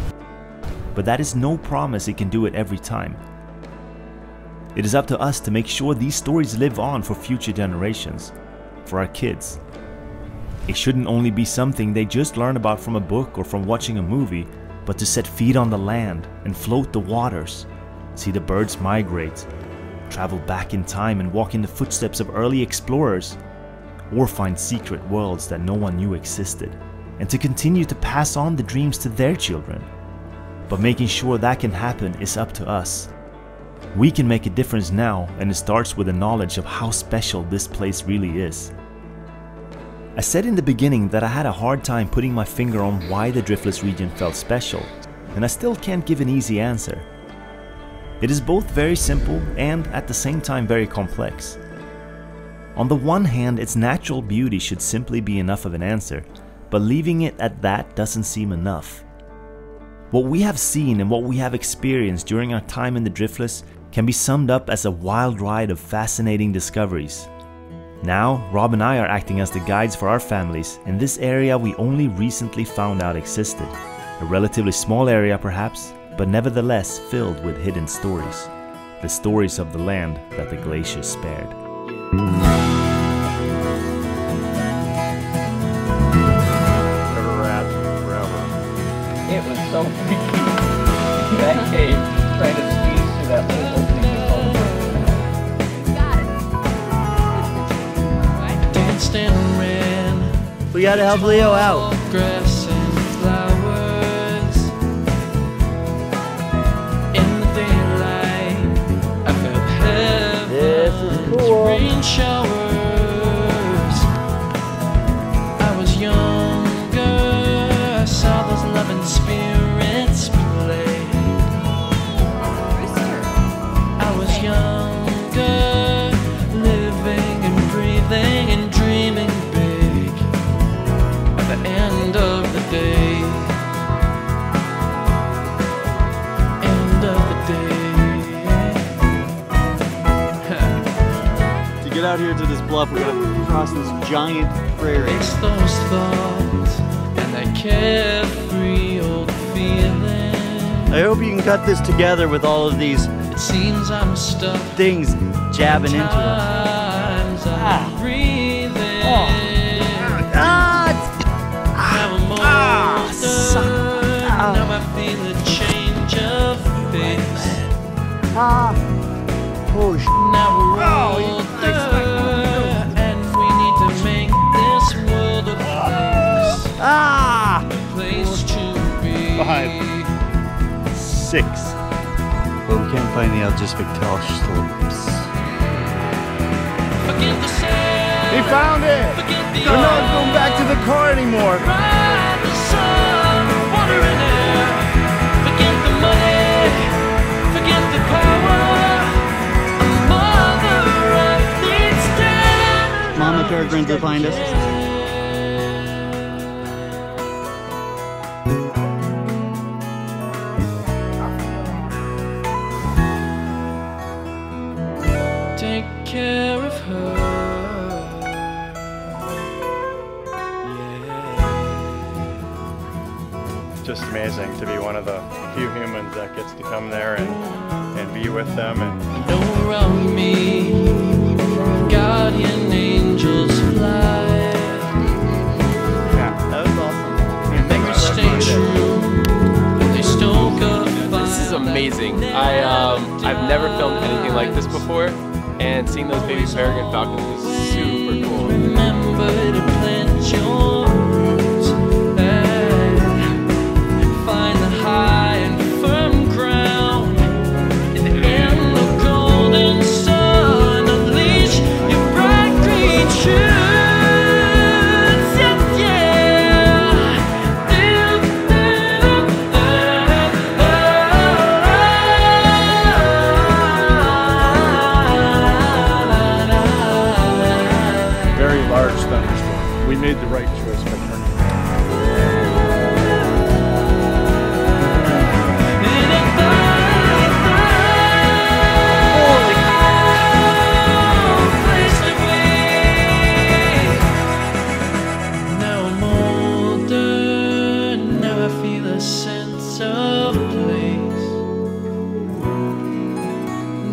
but that is no promise it can do it every time. It is up to us to make sure these stories live on for future generations, for our kids. It shouldn't only be something they just learn about from a book or from watching a movie, but to set feet on the land and float the waters, see the birds migrate, travel back in time and walk in the footsteps of early explorers, or find secret worlds that no one knew existed, and to continue to pass on the dreams to their children. But making sure that can happen is up to us. We can make a difference now, and it starts with the knowledge of how special this place really is. I said in the beginning that I had a hard time putting my finger on why the Driftless region felt special, and I still can't give an easy answer. It is both very simple and at the same time very complex. On the one hand, its natural beauty should simply be enough of an answer, but leaving it at that doesn't seem enough. What we have seen and what we have experienced during our time in the Driftless can be summed up as a wild ride of fascinating discoveries. Now, Rob and I are acting as the guides for our families in this area we only recently found out existed. A relatively small area perhaps, but nevertheless filled with hidden stories. The stories of the land that the glaciers spared. Never rat forever. It was so freaky. That cave, trying to squeeze through that little opening we call the We gotta help Leo out. Grass and flowers. In the daylight, I felt heaven. This is cool. Rain showers. I was younger. I saw those loving spirits play. I was younger, living and breathing and dreaming big. At the end of the day, end of the day. To get out here to this bluff, we gotta cross this giant prairie. It's those thoughts and that carefree old feeling. I hope you can cut this together with all of these It seems I'm stuck. things jabbing into us. I'm breathing. Now I'm older. Now I feel a change of pace. Now we're older, and we need to make this world a place. A place to be. 5, 6. But we can't find the Algisvic slopes. Forget the sand. He found it! We're not going back to the car anymore. Ride the sun, water and air. Forget the money, forget the power. A mother Earth needs dead. Mama Peregrines will find us. Take care of her. amazing to be one of the few humans that gets to come there and be with them. And around me, guardian angels fly. Yeah, that was awesome. They stay true, they stoke up. This is amazing. I've never filmed anything like this before, and seeing those baby peregrine falcons was super cool. Remember to plant your roots and find the high and firm ground. And in the golden sun, unleash your bright green shoots. We made the right choice by turning. Now I'm older, now I feel a sense of place.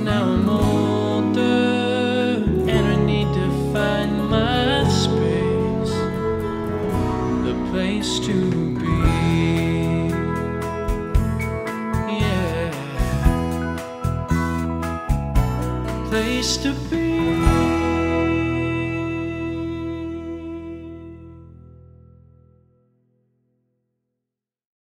Now I'm older, and I need to find my space. Place to be, yeah, place to be.